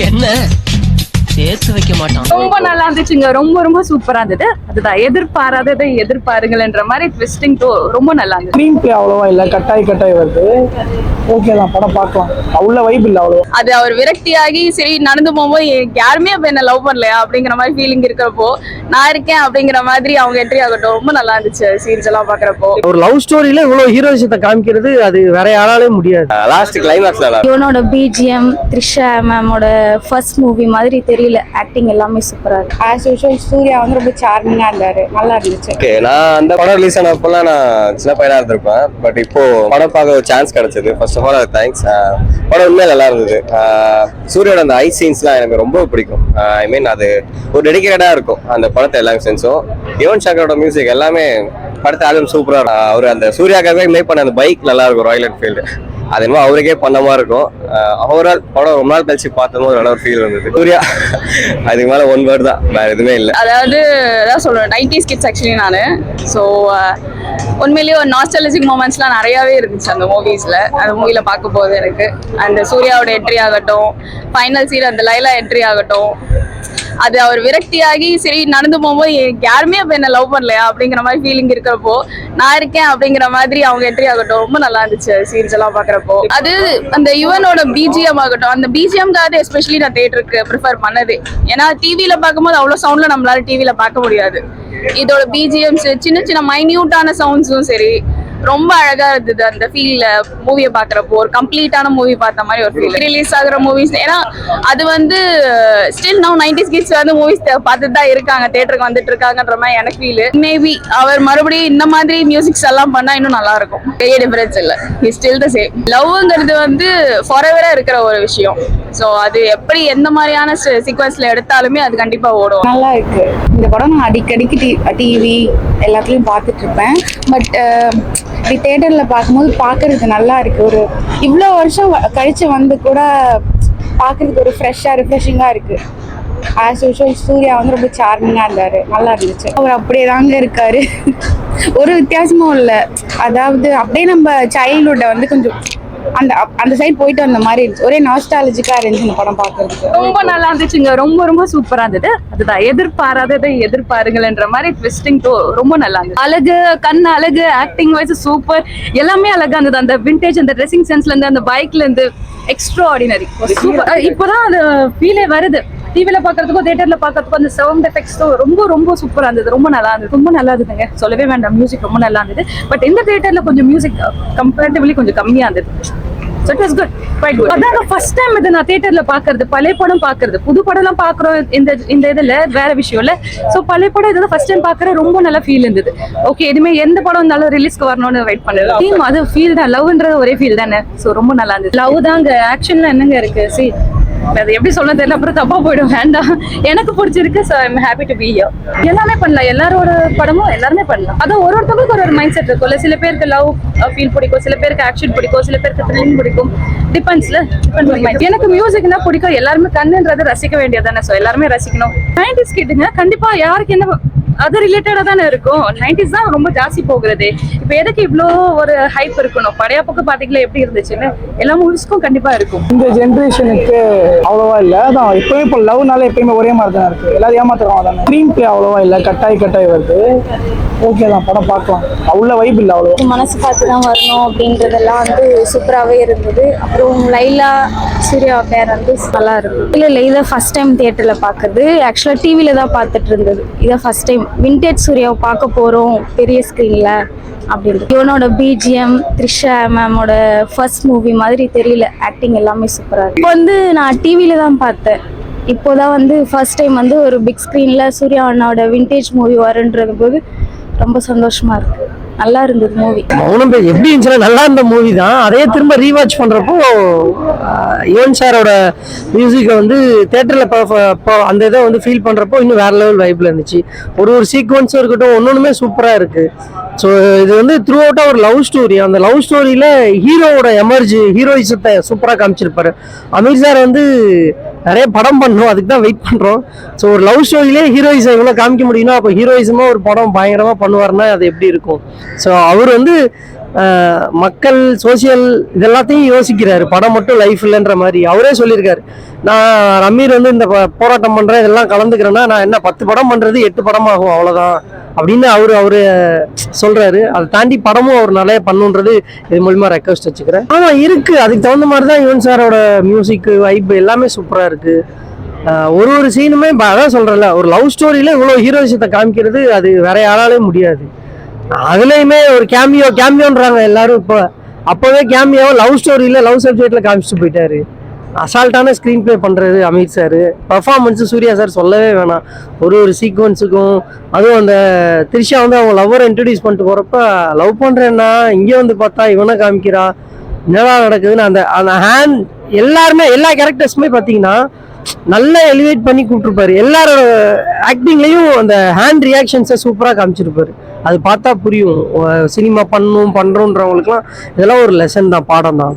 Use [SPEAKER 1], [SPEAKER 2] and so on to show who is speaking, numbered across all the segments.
[SPEAKER 1] என்ன சேர்த்து வைக்க மாட்டான்.
[SPEAKER 2] ரொம்ப நல்லா இருந்துச்சுங்க. ரொம்ப ரொம்ப சூப்பரா இருந்தது. அதுதான் எதிர்பாராததை எதிர்பாருங்கள்ன்ற மாதிரி ட்விஸ்டிங் ரொம்ப நல்லா இருந்தது.
[SPEAKER 3] ஸ்க்ரீன் பிளே அவ்வளவா இல்ல, கட்டாய் வருது. ஓகே தான், படம் பார்க்கலாம். அவ்வளோ வைப் இல்ல அவ்வளோ.
[SPEAKER 2] அது அவர் விரக்தியாகி சரி நடந்து போகும்போது யாருமே அப்ப என்ன லவ் பண்ணலையா அப்படிங்கிற மாதிரி ஃபீலிங் இருக்கிறப்போ நான் இருக்கேன் அப்படிங்கிற மாதிரி அவங்க என்ட்ரி ஆகட்டும் ரொம்ப நல்லா இருந்துச்சு. சீன்ஸ் எல்லாம் பாக்குறப்போ
[SPEAKER 4] ஒரு லவ் ஸ்டோரியில இவ்வளவு ஹீரோயிசத்தை காமிக்கிறது அது வேற யாராலே முடியாது.
[SPEAKER 5] லாஸ்ட் கிளைமாக்ஸ்ல
[SPEAKER 6] இவனோட பிஜிஎம் த்ரிஷா மேமோட ஃபர்ஸ்ட் மூவி மாதிரி தெரியல. ஆக்டிங் எல்லாமே சூப்பரா இருக்கு. ஆஸ் யூஷுவல் சூர்யா வந்து ரொம்ப சார்மிங்கா இருந்தாரு. நல்லா இருந்துச்சு.
[SPEAKER 5] ஓகே, நான் அந்த படம் ரிலீஸ் ஆனப்பெல்லாம் நான் சின்ன பையனா இருந்திருப்பேன். பட் இப்போ படம் பார்க்க ஒரு சான்ஸ் கிடைச்சது. First of all thanks. படம் உண்மையில நல்லா இருந்தது. சூர்யாவோட அந்த ஐ சீன்ஸ்லாம் எனக்கு ரொம்ப பிடிக்கும். ஐ மீன் அது ஒரு டெடிகேட்டடா இருக்கும் அந்த படத்தை எல்லா சென்ஸும். யுவன் சங்கரோட மியூசிக் எல்லாமே படத்தை ஆல்பம் சூப்பரா இருக்கும். அவர் அந்த சூர்யாக்காகவே மேக் பண்ண அந்த பைக் நல்லா இருக்கும், ராயல் என்ஃபீல்டு. அது என்னமோ அவருக்கே பண்ண மாதிரி இருக்கும். ஓவரால் படம் ரொம்ப நாள் கழிச்சு பார்த்தோம், நல்ல ஒரு ஃபீல் இருந்தது. சூர்யா அதுக்கு மேல ஒன் வேர்ட் தான், வேற எதுவுமே இல்லை.
[SPEAKER 2] அதாவது அதான் சொல்றேன், 90s கிட்ஸ் ஆக்சுவலி நான். ஸோ உண்மையிலேயே ஒரு நாஸ்டாலஜிக் மூமெண்ட்ஸ்லாம் நிறையாவே இருந்துச்சு அந்த மூவிஸ்ல. அந்த மூவில பார்க்க போது எனக்கு அந்த சூர்யாவோட என்ட்ரி ஆகட்டும், ஃபைனல் சீன் அந்த லைலா என்ட்ரி ஆகட்டும், அது அவர் விரக்தியாகி சரி நடந்து போகும்போது யாருமே அப்ப என்ன லவ் பண்ணலையா அப்படிங்கிற மாதிரி ஃபீலிங் இருக்கிறப்போ நான் இருக்கேன் அப்படிங்கிற மாதிரி அவங்க என்ட்ரி ஆகட்டும் ரொம்ப நல்லா இருந்துச்சு. சீன்ஸ் எல்லாம் பாக்குறப்போ அது அந்த யுவனோட பிஜிஎம் ஆகட்டும், அந்த பிஜிஎம்காக எஸ்பெஷலி நான் தியேட்டருக்கு ப்ரிஃபர் பண்ணது. ஏன்னா டிவியில பார்க்கும்போது அவ்வளவு சவுண்ட்ல நம்மளால டிவியில பார்க்க முடியாது. இதோட பிஜிஎம்ஸ் சின்ன சின்ன மைன்யூட்டான சவுண்ட்ஸும் சரி ரொம்ப அழகா இருந்தது. அந்த ஃபீல்ல மூவியை பாக்குறப்போ ஒரு கம்ப்ளீட்டான மூவி பார்த்த மாதிரி ஒரு ஃபீல். ரிலீஸ் ஆகுற மூவிஸ் ஏன்னா அது வந்து ஸ்டில் நவ் 90s கிட்ஸ் வந்து மூவிஸ் பார்த்துட்டு தான் இருக்காங்க, தியேட்டருக்கு வந்துட்டு இருக்காங்கன்ற மாதிரி எனக்கு ஃபீல். மேபி அவர் மறுபடியும் இந்த மாதிரி மியூசிக்ஸ் எல்லாம் பண்ணா இன்னும் நல்லா இருக்கும். பெரிய டிஃபரன்ஸ் இல்லை, இஸ் ஸ்டில் த சேம். லவ்ங்கிறது வந்து ஃபாரெவரா இருக்கிற ஒரு விஷயம். ஸோ அது எப்படி எந்த மாதிரியான சீக்வன்ஸ்ல எடுத்தாலுமே அது கண்டிப்பா ஓடும்.
[SPEAKER 6] நல்லா இருக்கு இந்த படம். நான் அடிக்கடிக்கு டிவி எல்லாத்துலயும் பார்த்துட்டு இருப்பேன். பட் இப்படி தியேட்டர்ல பார்க்கும்போது பார்க்கறதுக்கு நல்லா இருக்கு. ஒரு இவ்வளோ வருஷம் கழிச்சு வந்து கூட பார்க்கறதுக்கு ஒரு ரிஃப்ரெஷிங்கா இருக்கு. ஆஸ் யூஷுவல் சூர்யா வந்து ரொம்ப சார்மிங்கா இருந்தாரு. நல்லா இருந்துச்சு. அவர் அப்படியே தாங்க இருக்காரு, ஒரு வித்தியாசமும் இல்லை. அதாவது அப்படியே நம்ம சைல்ட்ஹுட்டை வந்து கொஞ்சம் அந்த அந்த சைடு போயிட்டு வந்த மாதிரி இருந்துச்சு. ஒரே நாஸ்டாலஜிக்கா இருந்துச்சு இந்த படம் பார்க்கறதுக்கு.
[SPEAKER 2] ரொம்ப நல்லா இருந்துச்சுங்க. ரொம்ப ரொம்ப சூப்பரா இருந்தது. அதுதான் எதிர்பாராததை எதிர்பாருங்கள்ன்ற மாதிரி ட்விஸ்டிங் ரொம்ப நல்லா இருந்தது. அழகு, கண் அழகு, ஆக்டிங் வைஸ் சூப்பர், எல்லாமே அழகா இருந்தது. அந்த விண்டேஜ், அந்த ட்ரெஸ்ஸிங் சென்ஸ்ல இருந்து, அந்த பைக்ல இருந்து எக்ஸ்ட்ரா ஆர்டினரி சூப்பர். இப்பதான் அது ஃபீலே வருது. டிவில பாக்குறதுக்கும் தியேட்டர்ல பாக்குறதுக்கும் அந்த சவுண்ட் எஃபெக்ட்ஸ் ரொம்ப ரொம்ப சூப்பரா இருந்தது. ரொம்ப நல்லா இருந்தது. ரொம்ப நல்லா இருந்ததுங்க, சொல்லவே வேண்டாம். மியூசிக் ரொம்ப நல்லா இருந்தது. பட் இந்த தியேட்டர்ல கொஞ்சம் மியூசிக் கம்பேரிட்டிவ்லி கொஞ்சம் கம்மியா இருந்தது. So it was good, quite good. அதான் ஃபர்ஸ்ட் டைம் இது நான் தியேட்டர்ல பாக்குறது. பழைய படம் பாக்குறது, புது படம் எல்லாம் பாக்குறோம் இந்த இதுல வேற விஷயம் இல்ல. சோ பழைய படம் இதுதான் ஃபர்ஸ்ட் டைம் பாக்குற. ரொம்ப நல்ல ஃபீல் இருந்தது. ஓகே, இனிமே எந்த படம் இருந்தாலும் ரிலீஸ்க்கு வரணும்னு வெயிட் பண்ணல. டீம் அது ஃபீல் தான், லவ்ன்றது ஒரே ஃபீல் தானே. சோ ரொம்ப நல்லா இருந்தது. லவ் தாங்க, ஆக்ஷன்ல என்னங்க இருக்கு. see அது எப்படி சொல்ல தெரியல, அப்புறம் தப்பா போயிடும். வேண்டாம், எனக்கு பிடிச்சிருக்கு. So I'm happy to be here. எல்லாமே பண்ணலாம், எல்லாரோட படமும் எல்லாருமே பண்ணலாம். அதான் ஒருத்தவங்களுக்கு ஒரு மைண்ட் செட் இருக்கும்ல. சில பேருக்கு லவ் ஃபீல் பிடிக்கும், சில பேருக்கு ஆக்ஷன் பிடிக்கும், சில பேருக்கு த்ரில்லிங் பிடிக்கும். டிபெண்ட்ஸ்ல எனக்கு மியூசிக் தான் பிடிக்கும். எல்லாருமே கண்ணுன்றது ரசிக்க வேண்டியதானே. ஸோ எல்லாருமே ரசிக்கணும். 90s கிட்டுங்க கண்டிப்பா யாருக்கு என்ன அது ரிலேட்டடா தானே இருக்கும். 90s தான் ரொம்ப ஜாஸ்தி போகிறது. இப்ப எதுக்கு இவ்வளோ ஒரு ஹைப் இருக்கணும்? பழைய பக்கம் பாத்தீங்களா எப்படி இருந்துச்சுன்னு. எல்லா மூவிஸ்க்கும் கண்டிப்பா இருக்கும்.
[SPEAKER 3] இந்த ஜென்ரேஷனுக்கு அவ்வளவா இல்ல. அதான் இப்பவே இப்போ லவ்னால எப்பயுமே ஒரே மாதிரி தான் இருக்கு. எல்லாரும் ஏமாத்துறோம். அதானே ஸ்க்ரீன் பிளே அவ்வளவா இல்ல, கட்டாய் வருது. ஓகே தான், படம் பார்க்கலாம். அவ்வளோ வைப் இல்லை அவ்வளோ.
[SPEAKER 6] மனசு பார்த்து தான் வரணும் அப்படின்றதெல்லாம் வந்து சூப்பராகவே இருந்தது. அப்புறம் லைலா சூர்யா பேர் வந்து நல்லா இருக்கும். இல்லை இதை ஃபர்ஸ்ட் டைம் தியேட்டரில் பார்க்குறது. ஆக்சுவலாக டிவியில் தான் பார்த்துட்டு இருந்தது. இதை ஃபர்ஸ்ட் டைம் விண்டேஜ் சூர்யாவை பார்க்க போகிறோம் பெரிய ஸ்க்ரீனில் அப்படின்றது. இவனோட பிஜிஎம் த்ரிஷா மேமோட ஃபர்ஸ்ட் மூவி மாதிரி தெரியல. ஆக்டிங் எல்லாமே சூப்பராக இருக்கு. இப்போ வந்து நான் டிவியில் தான் பார்த்தேன். இப்போதான் வந்து ஃபர்ஸ்ட் டைம் வந்து ஒரு பிக் ஸ்க்ரீனில் சூர்யா அண்ணாவோட விண்டேஜ் மூவி வருன்றது போது ரொம்ப சந்தோஷமா இருக்கு. நல்லா இருந்தது மூவி.
[SPEAKER 4] மௌனம் பேர் எப்படி இருந்துச்சுன்னா நல்லா இருந்த மூவி தான். அதே திரும்ப ரீவாட்ச் பண்றப்போ யுவன் சாரோட மியூசிக்கை வந்து தியேட்டர்ல அந்த இதை வந்து ஃபீல் பண்றப்போ இன்னும் வேற லெவல் வைப்ல இருந்துச்சு. ஒரு சீக்வன்ஸும் இருக்கட்டும், ஒன்னொன்னுமே சூப்பரா இருக்கு. ஸோ இது வந்து த்ரூ அவுட்டா ஒரு லவ் ஸ்டோரி. அந்த லவ் ஸ்டோரியில ஹீரோவோட ஹீரோயிசத்தை சூப்பரா காமிச்சிருப்பாரு. அமீர் சார் வந்து நிறைய படம் பண்ணோம், அதுக்கு தான் வெயிட் பண்றோம். ஸோ ஒரு லவ் ஸ்டோரியிலே ஹீரோயிசம் இவ்வளவு காமிக்க முடியும்னா அப்போ ஹீரோயிசமா ஒரு படம் பயங்கரமா பண்ணுவாருன்னா அது எப்படி இருக்கும்? ஸோ அவர் வந்து மக்கள் சோசியல் இதெல்லாத்தையும் யோசிக்கிறாரு, படம் மட்டும் லைஃப் இல்லைன்ற மாதிரி அவரே சொல்லியிருக்காரு. நான் ரமீர் வந்து இந்த போராட்டம் பண்றேன் இதெல்லாம் கலந்துக்கிறேன்னா நான் என்ன 10 படம் பண்றது 8 படம் ஆகும் அவ்வளவுதான் அப்படின்னு அவரு சொல்றாரு. அதை தாண்டி படமும் அவர் நிறைய பண்ணுன்றது இது மூலியமா ரெக்வஸ்ட் வச்சுக்கிறேன். ஆமா இருக்கு, அதுக்கு தகுந்த மாதிரி தான் யுவன் சாரோட மியூசிக் வைப் எல்லாமே சூப்பரா இருக்கு. ஒரு சீனுமே அதான் சொல்றேன்ல, ஒரு லவ் ஸ்டோரியில இவ்வளவு ஹீரோயிசத்தை காமிக்கிறது அது வேற யாராலே முடியாது. அதுலயுமே ஒரு கேமியோன்றாங்க எல்லாரும். இப்போ அப்பவே கேமியோ லவ் ஸ்டோரியில லவ் சப்ஜெக்ட்ல காமிச்சிட்டு போயிட்டாரு. அசால்ட்டான ஸ்க்ரீன் பிளே பண்றது Ameer sir. Performance Suriya sir சொல்லவே வேணாம். ஒரு சீக்வன்ஸுக்கும் அதுவும் அந்த த்ரிஷா வந்து அவங்க லவ்வரை இன்ட்ரடியூஸ் பண்ணிட்டு போறப்ப லவ் பண்றேன்னா இங்கே வந்து பார்த்தா இவனை காமிக்கிறா, என்னடா நடக்குதுன்னு அந்த ஹேண்ட் எல்லாருமே எல்லா கேரக்டர்ஸுமே பார்த்தீங்கன்னா நல்லா எலிவேட் பண்ணி கூப்பிட்டுருப்பாரு. எல்லாரோட ஆக்டிங்லையும் அந்த ஹேண்ட் ரியாக்ஷன்ஸை சூப்பராக காமிச்சிருப்பாரு. அது பார்த்தா புரியும், சினிமா பண்றோன்றவங்களுக்குலாம் இதெல்லாம் ஒரு லெசன் தான், பாடம் தான்.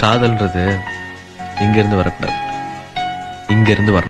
[SPEAKER 7] காதல்ன்றது இங்க இருந்து வரக்கூடாது, இங்க இருந்து வரணும்.